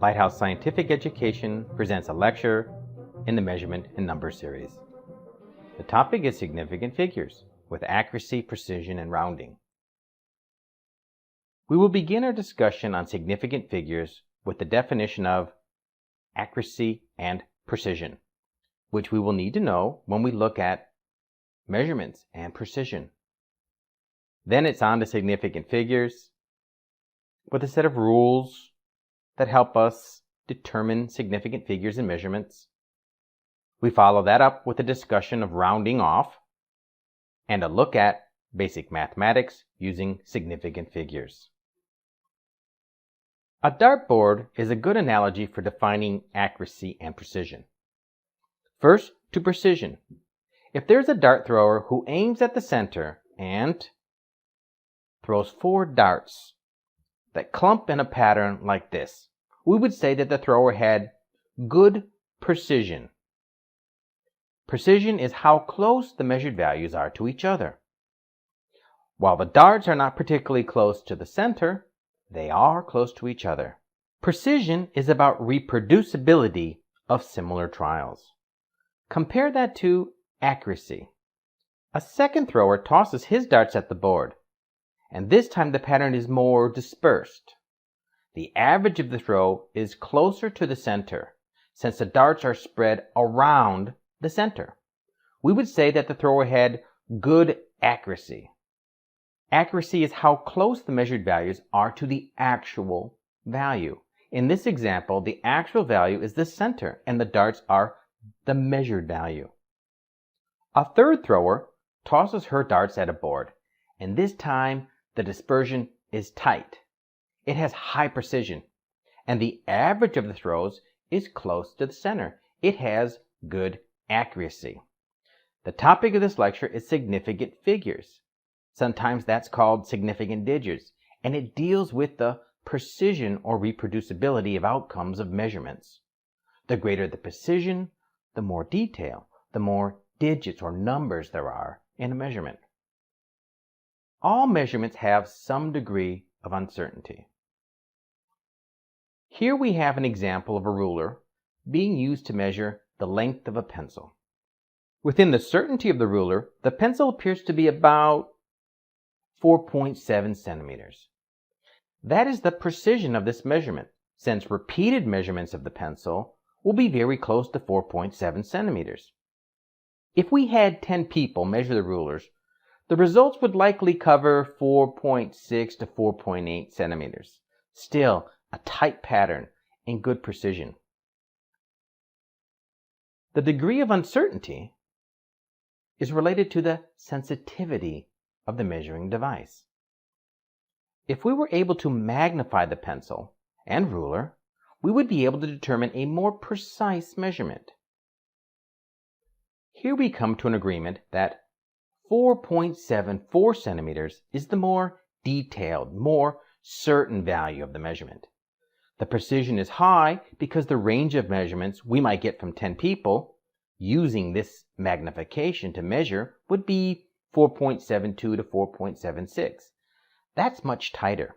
Lighthouse Scientific Education presents a lecture in the Measurement and Numbers series. The topic is significant figures with accuracy, precision, and rounding. We will begin our discussion on significant figures with the definition of accuracy and precision, which we will need to know when we look at measurements and precision. Then it's on to significant figures with a set of rules that help us determine significant figures and measurements. We follow that up with a discussion of rounding off and a look at basic mathematics using significant figures. A dartboard is a good analogy for defining accuracy and precision. First, to precision. If there's a dart thrower who aims at the center and throws 4 darts that clump in a pattern like this, we would say that the thrower had good precision. Precision is how close the measured values are to each other. While the darts are not particularly close to the center, they are close to each other. Precision is about reproducibility of similar trials. Compare that to accuracy. A second thrower tosses his darts at the board, and this time the pattern is more dispersed. The average of the throw is closer to the center, since the darts are spread around the center. We would say that the thrower had good accuracy. Accuracy is how close the measured values are to the actual value. In this example, the actual value is the center, and the darts are the measured value. A third thrower tosses her darts at a board, and this time the dispersion is tight. It has high precision, and the average of the throws is close to the center. It has good accuracy. The topic of this lecture is significant figures. Sometimes that's called significant digits, and it deals with the precision or reproducibility of outcomes of measurements. The greater the precision, the more detail, the more digits or numbers there are in a measurement. All measurements have some degree of uncertainty. Here we have an example of a ruler being used to measure the length of a pencil. Within the certainty of the ruler, the pencil appears to be about 4.7 centimeters. That is the precision of this measurement, since repeated measurements of the pencil will be very close to 4.7 centimeters. If we had 10 people measure the rulers, the results would likely cover 4.6 to 4.8 centimeters. Still, a tight pattern and good precision. The degree of uncertainty is related to the sensitivity of the measuring device. If we were able to magnify the pencil and ruler, we would be able to determine a more precise measurement. Here we come to an agreement that 4.74 centimeters is the more detailed, more certain value of the measurement. The precision is high because the range of measurements we might get from 10 people using this magnification to measure would be 4.72 to 4.76. That's much tighter.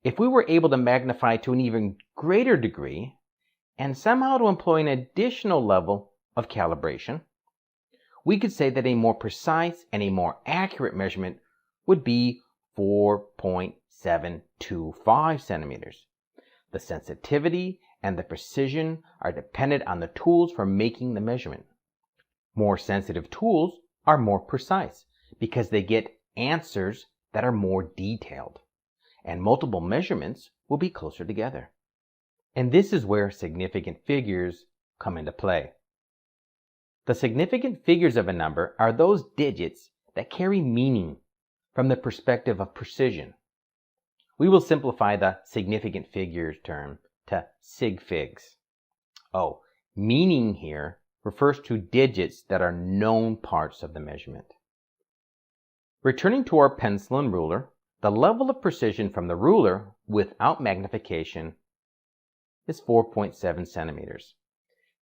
If we were able to magnify to an even greater degree and somehow to employ an additional level of calibration, we could say that a more precise and a more accurate measurement would be 4.725 centimeters. The sensitivity and the precision are dependent on the tools for making the measurement. More sensitive tools are more precise because they get answers that are more detailed, and multiple measurements will be closer together. And this is where significant figures come into play. The significant figures of a number are those digits that carry meaning from the perspective of precision. We will simplify the significant figures term to sig figs. Meaning here refers to digits that are known parts of the measurement. Returning to our pencil and ruler, the level of precision from the ruler without magnification is 4.7 centimeters.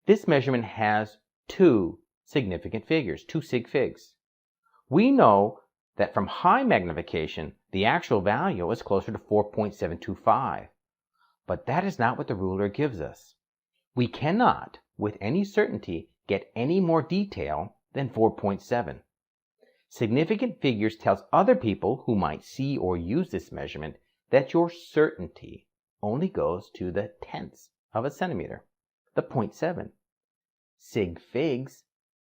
This measurement has 2 significant figures, 2 sig figs. We know that from high magnification, the actual value is closer to 4.725. But that is not what the ruler gives us. We cannot, with any certainty, get any more detail than 4.7. Significant figures tells other people who might see or use this measurement that your certainty only goes to the tenths of a centimeter, the 0.7. Sig figs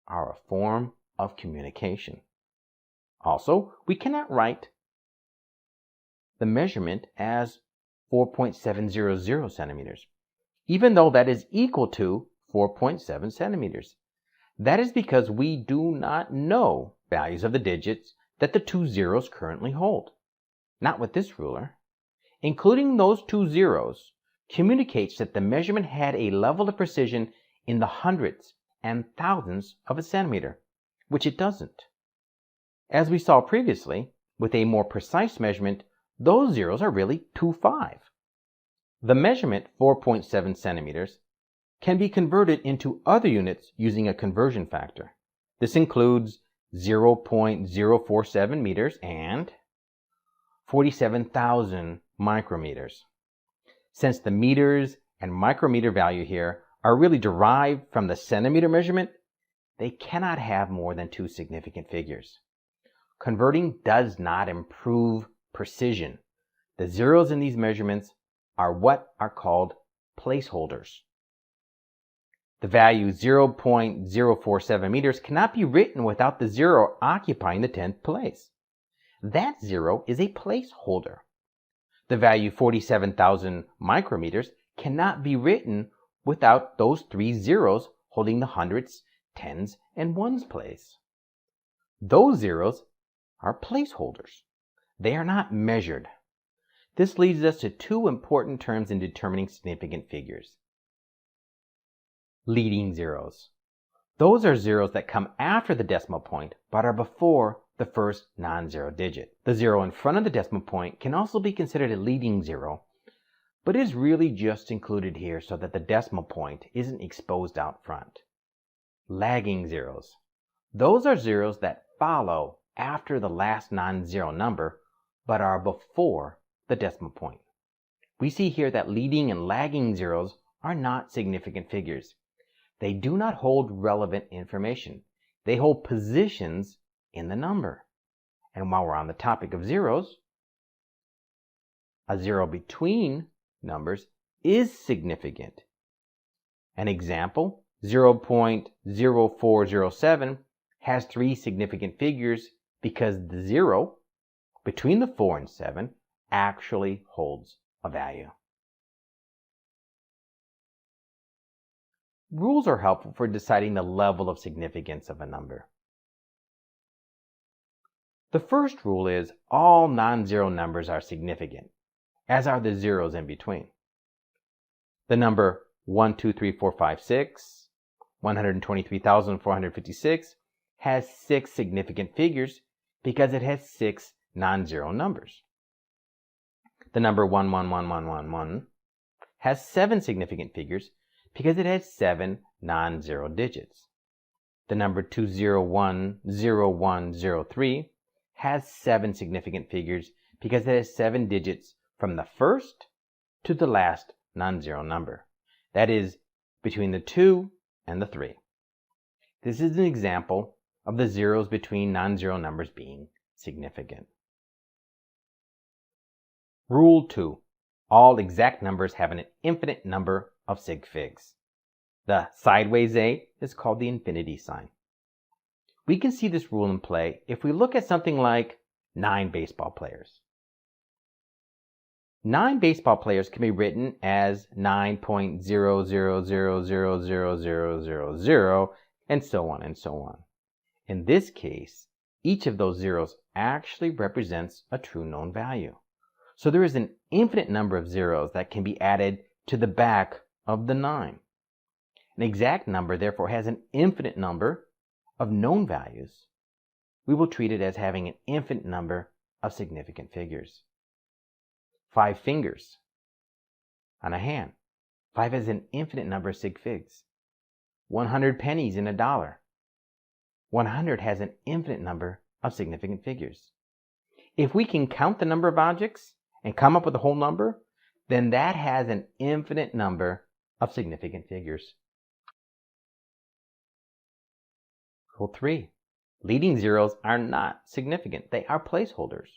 are a form of communication. Also, we cannot write the measurement as 4.700 centimeters, even though that is equal to 4.7 centimeters. That is because we do not know values of the digits that the two zeros currently hold. Not with this ruler. Including those two zeros communicates that the measurement had a level of precision in the hundredths and thousandths of a centimeter, which it doesn't. As we saw previously, with a more precise measurement, those zeros are really 2.5. The measurement 4.7 centimeters can be converted into other units using a conversion factor. This includes 0.047 meters and 47,000 micrometers. Since the meters and micrometer value here are really derived from the centimeter measurement, they cannot have more than two significant figures. Converting does not improve precision. The zeros in these measurements are what are called placeholders. The value 0.047 meters cannot be written without the zero occupying the 10th place. That zero is a placeholder. The value 47,000 micrometers cannot be written without those three zeros holding the hundredths, tens, and ones place. Those zeros are placeholders. They are not measured. This leads us to two important terms in determining significant figures. Leading zeros. Those are zeros that come after the decimal point but are before the first non-zero digit. The zero in front of the decimal point can also be considered a leading zero, but is really just included here so that the decimal point isn't exposed out front. Lagging zeros. Those are zeros that follow after the last non-zero number but are before the decimal point. We see here that leading and lagging zeros are not significant figures. They do not hold relevant information. They hold positions in the number. And while we're on the topic of zeros, a zero between numbers is significant. An example, 0.0407 has three significant figures because the zero between the 4 and 7 actually holds a value. Rules are helpful for deciding the level of significance of a number. The first rule is all non-zero numbers are significant, as are the zeros in between. The number 123,456, 123,456 has 6 significant figures because it has 6 non-zero numbers. The number 111111 has 7 significant figures because it has 7 non-zero digits. The number 2010103 has 7 significant figures because it has 7 digits from the first to the last non-zero number. That is, between the 2 and the 3. This is an example of the zeros between non-zero numbers being significant. Rule 2. All exact numbers have an infinite number of sig figs. The sideways A is called the infinity sign. We can see this rule in play if we look at something like 9 baseball players. 9 baseball players can be written as 9.000000000 and so on and so on. In this case, each of those zeros actually represents a true known value. So there is an infinite number of zeros that can be added to the back of the 9. An exact number therefore has an infinite number of known values. We will treat it as having an infinite number of significant figures. 5 fingers on a hand. 5 has an infinite number of sig figs. 100 pennies in a dollar. 100 has an infinite number of significant figures. If we can count the number of objects and come up with a whole number, then that has an infinite number of significant figures. Rule 3. Leading zeros are not significant. They are placeholders.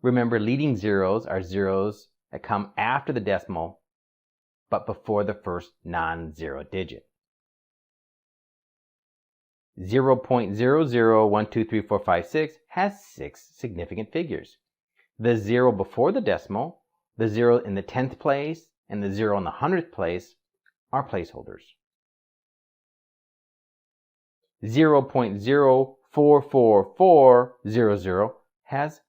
Remember, leading zeros are zeros that come after the decimal, but before the first non-zero digit. 0.00123456 has 6 significant figures. The 0 before the decimal, the 0 in the 10th place, and the 0 in the 100th place are placeholders. 0.044400 has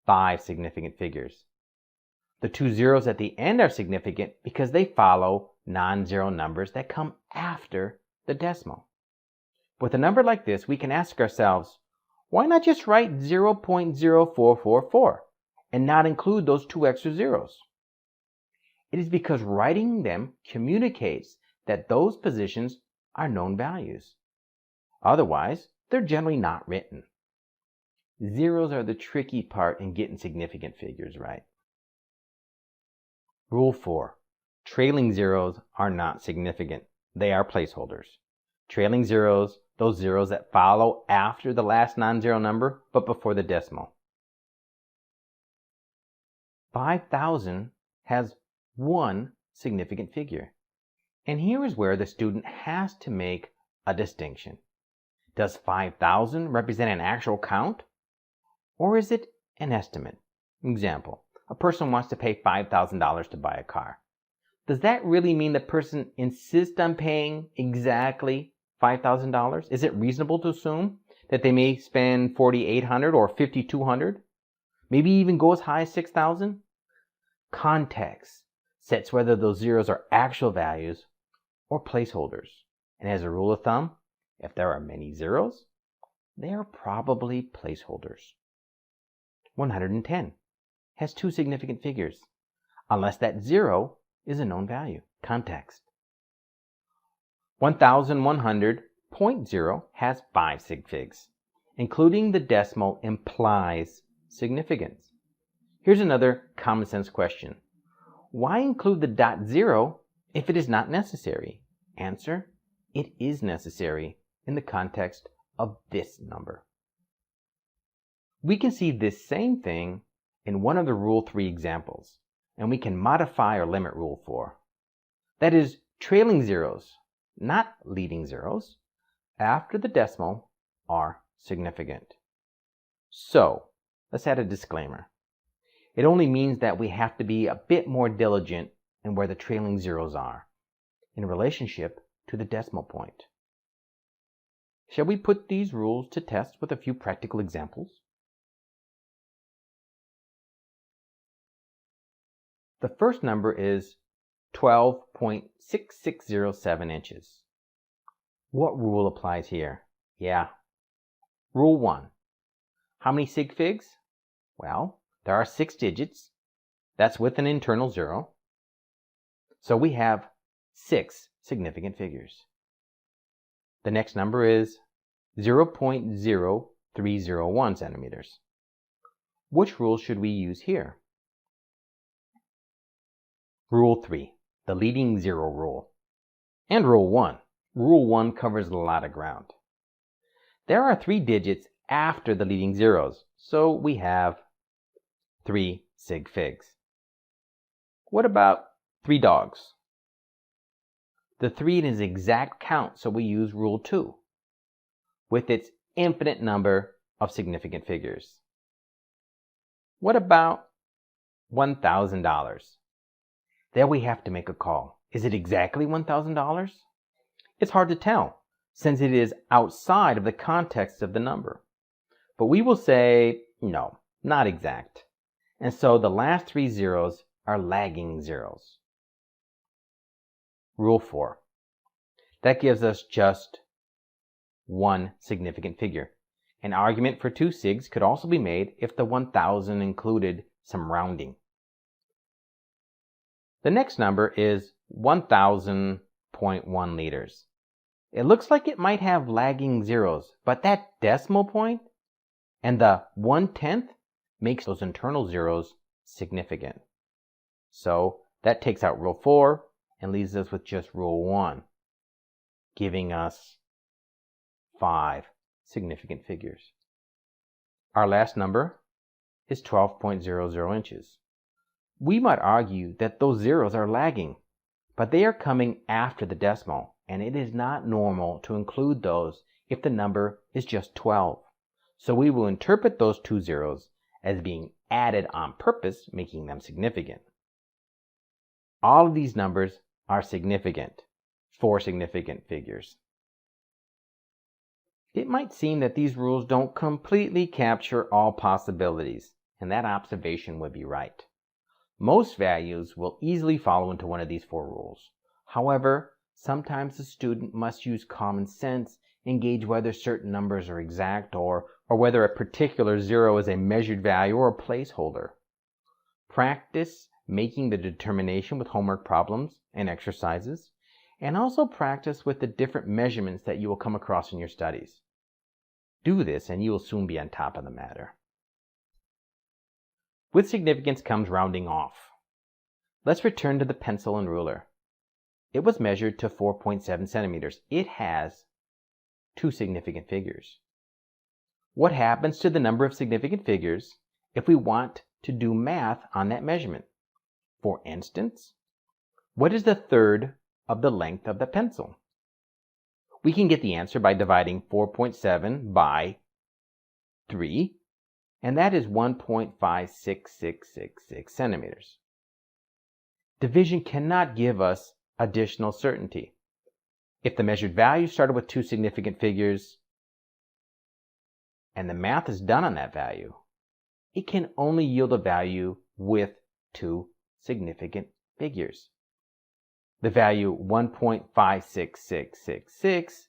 5 significant figures. The 2 zeros at the end are significant because they follow non-zero numbers that come after the decimal. With a number like this, we can ask ourselves, why not just write 0.0444 and not include those 2 extra zeros? It is because writing them communicates that those positions are known values. Otherwise, they're generally not written. Zeros are the tricky part in getting significant figures right. Rule 4. Trailing zeros are not significant. They are placeholders. Trailing zeros, those zeros that follow after the last non-zero number, but before the decimal. 5,000 has 1 significant figure. And here is where the student has to make a distinction. Does 5,000 represent an actual count? Or is it an estimate? Example, a person wants to pay $5,000 to buy a car. Does that really mean the person insists on paying exactly $5,000? Is it reasonable to assume that they may spend $4,800 or $5,200? Maybe even go as high as $6,000? Context sets whether those zeros are actual values or placeholders. And as a rule of thumb, if there are many zeros, they are probably placeholders. 110 has 2 significant figures, unless that 0 is a known value. Context. 1100.0 has 5 sig figs. Including the decimal implies significance. Here's another common sense question. Why include the .0 if it is not necessary? Answer, it is necessary in the context of this number. We can see this same thing in one of the Rule 3 examples, and we can modify or limit Rule 4. That is, trailing zeros, not leading zeros, after the decimal are significant. So, let's add a disclaimer. It only means that we have to be a bit more diligent in where the trailing zeros are in relationship to the decimal point. Shall we put these rules to test with a few practical examples? The first number is 12.6607 inches. What rule applies here? Yeah, Rule 1. How many sig figs? Well, there are 6 digits. That's with an internal 0. So we have 6 significant figures. The next number is 0.0301 centimeters. Which rule should we use here? Rule 3, the leading zero rule. And Rule 1. Rule 1 covers a lot of ground. There are 3 digits after the leading zeros, so we have 3 sig figs. What about 3 dogs? The 3 is an exact count, so we use Rule 2 with its infinite number of significant figures. What about $1,000? There we have to make a call. Is it exactly $1,000? It's hard to tell since it is outside of the context of the number. But we will say, no, not exact. And so the last 3 zeros are lagging zeros. Rule 4. That gives us just 1 significant figure. An argument for 2 sigs could also be made if the 1,000 included some rounding. The next number is 1,000.1 liters. It looks like it might have lagging zeros, but that decimal point and the 1/10 makes those internal zeros significant. So That takes out rule 4 and leaves us with just rule 1, giving us 5 significant figures. Our last number is 12.00 inches. We might argue that those zeros are lagging, but they are coming after the decimal, and it is not normal to include those if the number is just 12. So we will interpret those 2 zeros as being added on purpose, making them significant. All of these numbers are significant, 4 significant figures. It might seem that these rules don't completely capture all possibilities, and that observation would be right. Most values will easily follow into one of these 4 rules. However, sometimes the student must use common sense and gauge whether certain numbers are exact or whether a particular zero is a measured value or a placeholder. Practice making the determination with homework problems and exercises, and also practice with the different measurements that you will come across in your studies. Do this and you will soon be on top of the matter. With significance comes rounding off. Let's return to the pencil and ruler. It was measured to 4.7 centimeters. It has 2 significant figures. What happens to the number of significant figures if we want to do math on that measurement? For instance, what is the third of the length of the pencil? We can get the answer by dividing 4.7 by 3, and that is 1.56666 centimeters. Division cannot give us additional certainty. If the measured value started with 2 significant figures, and the math is done on that value, it can only yield a value with 2 significant figures. The value 1.56666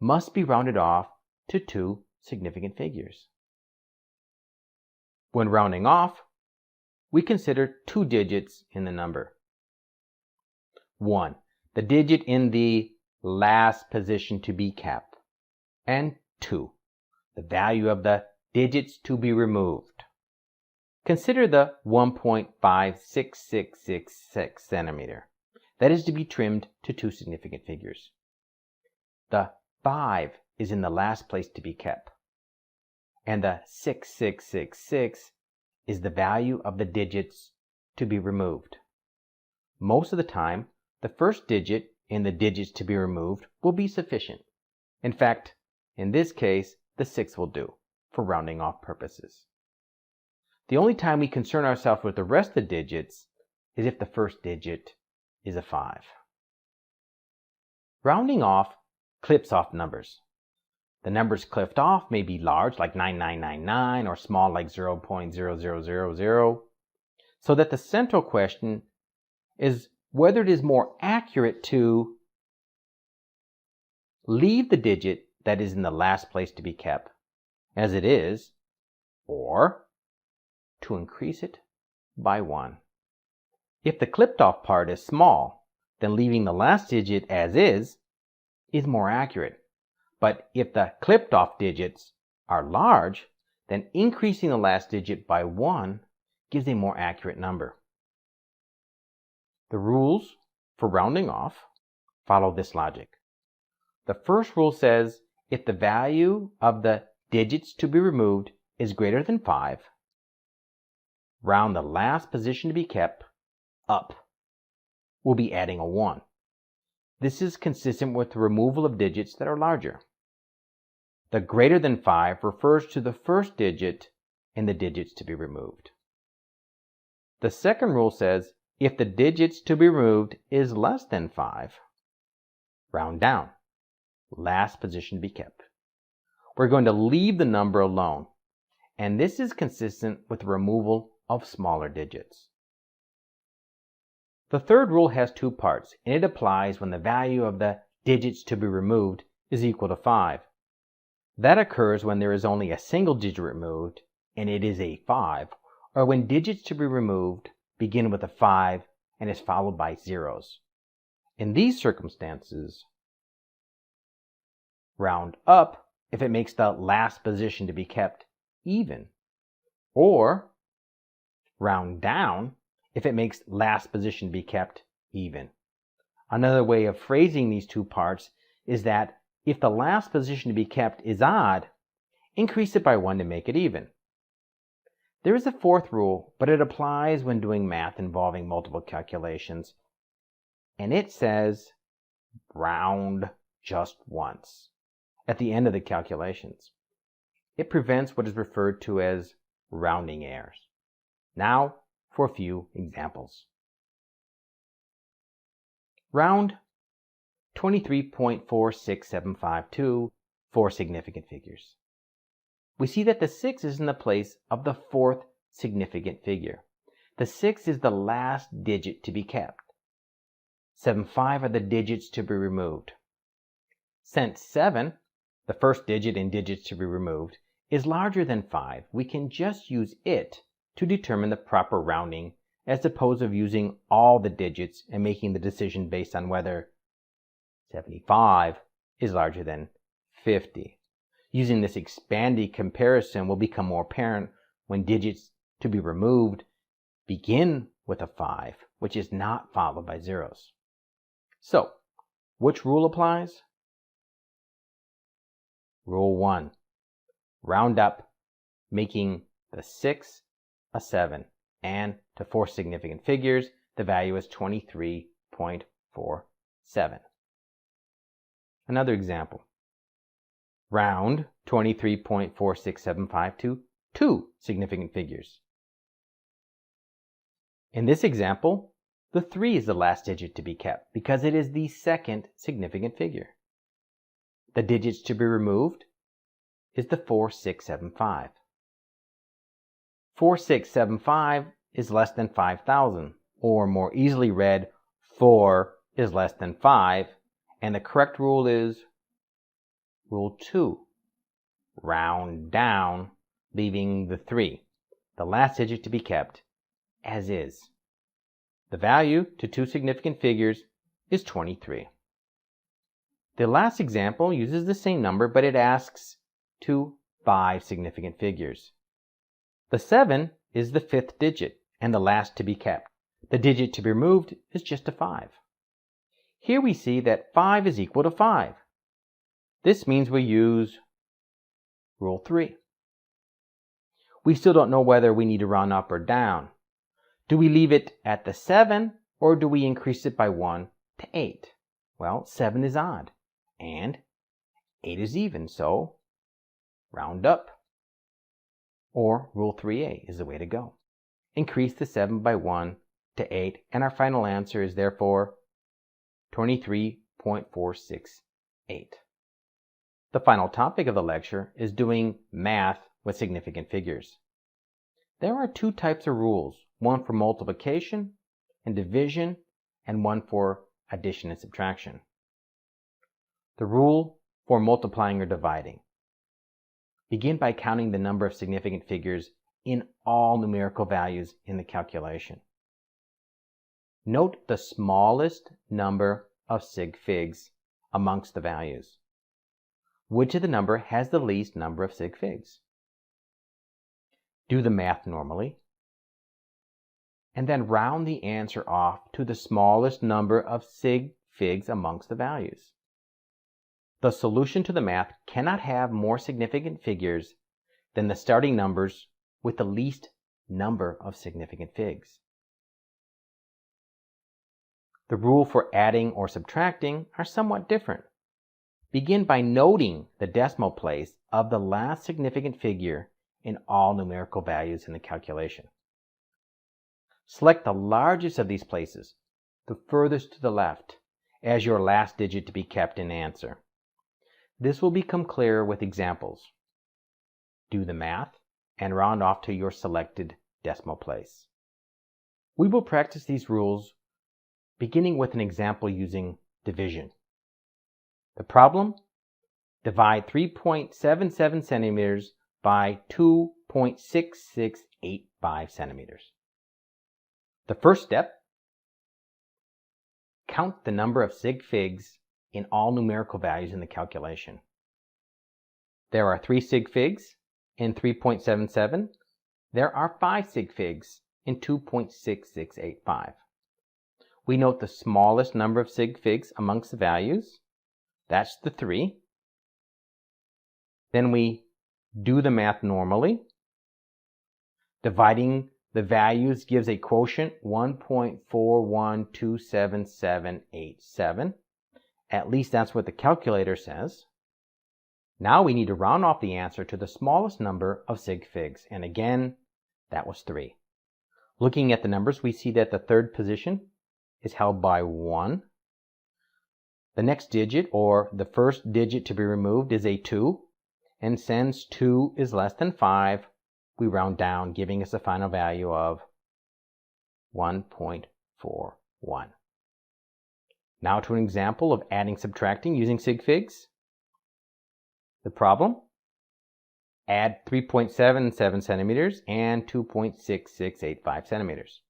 must be rounded off to 2 significant figures. When rounding off, we consider 2 digits in the number. 1, the digit in the last position to be kept, and 2, the value of the digits to be removed. Consider the 1.5666 centimeter. That is to be trimmed to 2 significant figures. The 5 is in the last place to be kept, and the 6666 is the value of the digits to be removed. Most of the time, the first digit in the digits to be removed will be sufficient. In fact, in this case, the 6 will do for rounding off purposes. The only time we concern ourselves with the rest of the digits is if the first digit is a 5. Rounding off clips off numbers. The numbers clipped off may be large, like 9999, or small, like 0.0000, so that the central question is whether it is more accurate to leave the digit that is in the last place to be kept as it is, or to increase it by 1. If the clipped off part is small, then leaving the last digit as is more accurate. But if the clipped off digits are large, then increasing the last digit by 1 gives a more accurate number. The rules for rounding off follow this logic. The first rule says if the value of the digits to be removed is greater than 5, round the last position to be kept up. We'll be adding a 1. This is consistent with the removal of digits that are larger. The greater than 5 refers to the first digit in the digits to be removed. The second rule says if the digits to be removed is less than 5, round down, last position to be kept. We're going to leave the number alone, and this is consistent with the removal of smaller digits. The third rule has 2 parts, and it applies when the value of the digits to be removed is equal to 5. That occurs when there is only a single digit removed, and it is a 5, or when digits to be removed begin with a 5 and is followed by zeros. In these circumstances, round up if it makes the last position to be kept even, or round down if it makes last position be kept even. Another way of phrasing these two parts is that if the last position to be kept is odd, increase it by 1 to make it even. There is a fourth rule, but it applies when doing math involving multiple calculations, and it says round just once at the end of the calculations. It prevents what is referred to as rounding errors. Now for a few examples. Round 23.46752 for significant figures. We see that the 6 is in the place of the fourth significant figure. The 6 is the last digit to be kept. 75 are the digits to be removed. Since 7, the first digit in digits to be removed, is larger than 5, we can just use it to determine the proper rounding, as opposed to using all the digits and making the decision based on whether 75 is larger than 50. Using this expanded comparison will become more apparent when digits to be removed begin with a 5, which is not followed by zeros. So, which rule applies? Rule 1. Round up, making the 6 a 7, and to 4 significant figures, the value is 23.47. Another example. Round 23.46752 to 2 significant figures. In this example, the 3 is the last digit to be kept because it is the second significant figure. The digits to be removed is the 4675. 4675 is less than 5,000, or more easily read, 4 is less than 5, and the correct rule is Rule 2. Round down, leaving the 3, the last digit to be kept, as is. The value to 2 significant figures is 23. The last example uses the same number, but it asks to 5 significant figures. The 7 is the 5th digit and the last to be kept. The digit to be removed is just a 5. Here we see that 5 is equal to 5. This means we use Rule 3. We still don't know whether we need to round up or down. Do we leave it at the 7 or do we increase it by 1 to 8? Well, 7 is odd and 8 is even, so round up. Or Rule 3a is the way to go. Increase the 7 by 1 to 8, and our final answer is therefore 23.468. The final topic of the lecture is doing math with significant figures. There are 2 types of rules, one for multiplication and division, and one for addition and subtraction. The rule for multiplying or dividing. Begin by counting the number of significant figures in all numerical values in the calculation. Note the smallest number of sig figs amongst the values. Which of the number has the least number of sig figs? Do the math normally, and then round the answer off to the smallest number of sig figs amongst the values. The solution to the math cannot have more significant figures than the starting numbers with the least number of significant figs. The rule for adding or subtracting are somewhat different. Begin by noting the decimal place of the last significant figure in all numerical values in the calculation. Select the largest of these places, the furthest to the left, as your last digit to be kept in answer. This will become clearer with examples. Do the math and round off to your selected decimal place. We will practice these rules beginning with an example using division. The problem? Divide 3.77 centimeters by 2.6685 centimeters. The first step, count the number of sig figs in all numerical values in the calculation. There are 3 sig figs in 3.77. There are 5 sig figs in 2.6685. We note the smallest number of sig figs amongst the values. That's the 3. Then we do the math normally. Dividing the values gives a quotient 1.4127787. At least that's what the calculator says. Now we need to round off the answer to the smallest number of sig figs, and again, that was 3. Looking at the numbers, we see that the third position is held by 1. The next digit, or the first digit to be removed, is a 2, and since 2 is less than 5, we round down, giving us a final value of 1.41. Now to an example of adding subtracting using sig figs. The problem: add 3.77 centimeters and 2.6685 centimeters.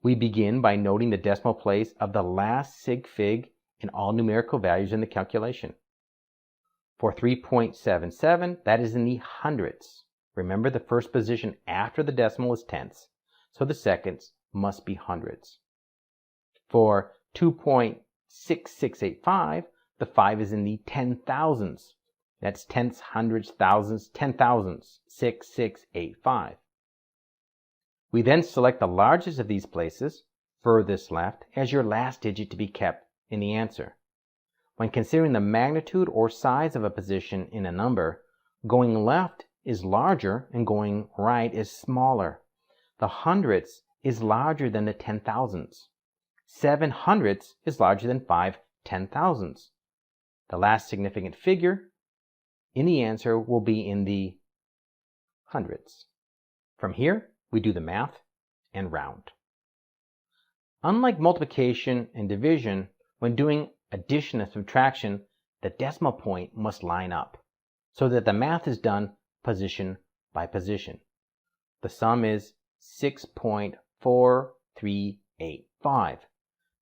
We begin by noting the decimal place of the last sig fig in all numerical values in the calculation. For 3.77, that is in the hundredths. Remember, the first position after the decimal is tenths, so the seconds must be hundredths. For 2.6685, the 5 is in the 10,000s. That's tenths, hundredths, thousands, 10,000s, 6685. We then select the largest of these places, furthest left, as your last digit to be kept in the answer. When considering the magnitude or size of a position in a number, going left is larger and going right is smaller. The hundredths is larger than the 10,000s. 7 hundredths is larger than 5 10,000s. The last significant figure in the answer will be in the hundredths. From here, we do the math and round. Unlike multiplication and division, when doing addition and subtraction, the decimal point must line up so that the math is done position by position. The sum is 6.4385.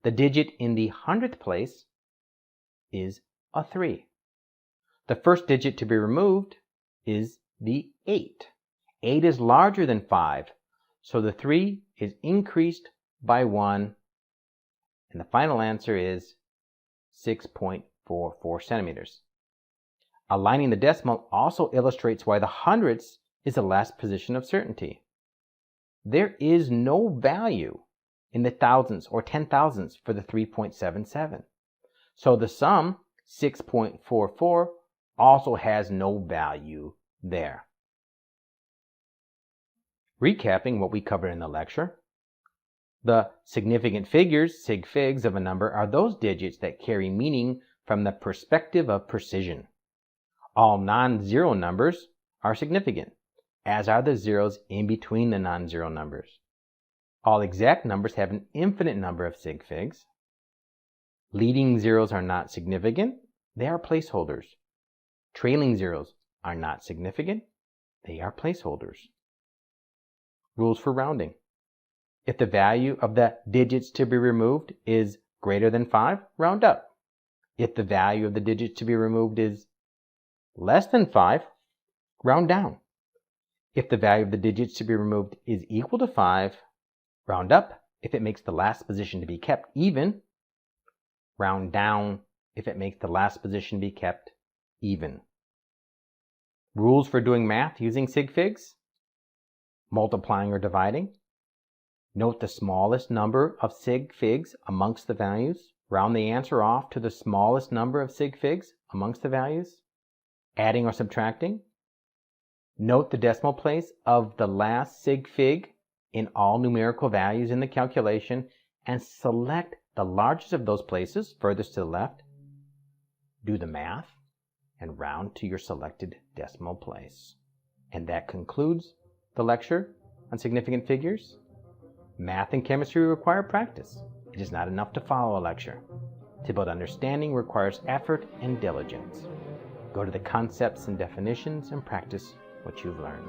The digit in the hundredth place is a 3. The first digit to be removed is the 8. 8 is larger than 5, so the 3 is increased by 1, and the final answer is 6.44 centimeters. Aligning the decimal also illustrates why the hundredths is the last position of certainty. There is no value in the thousands or 10,000s for the 3.77. So the sum, 6.44, also has no value there. Recapping what we covered in the lecture, the significant figures, sig figs, of a number are those digits that carry meaning from the perspective of precision. All non-zero numbers are significant, as are the zeros in between the non-zero numbers. All exact numbers have an infinite number of sig figs. Leading zeros are not significant, they are placeholders. Trailing zeros are not significant, they are placeholders. Rules for rounding. If the value of the digits to be removed is greater than 5, round up. If the value of the digits to be removed is less than 5, round down. If the value of the digits to be removed is equal to 5, round up if it makes the last position to be kept even. Round down if it makes the last position be kept even. Rules for doing math using sig figs. Multiplying or dividing. Note the smallest number of sig figs amongst the values. Round the answer off to the smallest number of sig figs amongst the values. Adding or subtracting. Note the decimal place of the last sig fig in all numerical values in the calculation and select the largest of those places furthest to the left. Do the math and round to your selected decimal place. And that concludes the lecture on significant figures. Math and chemistry require practice. It is not enough to follow a lecture. To build understanding requires effort and diligence. Go to the concepts and definitions and practice what you've learned.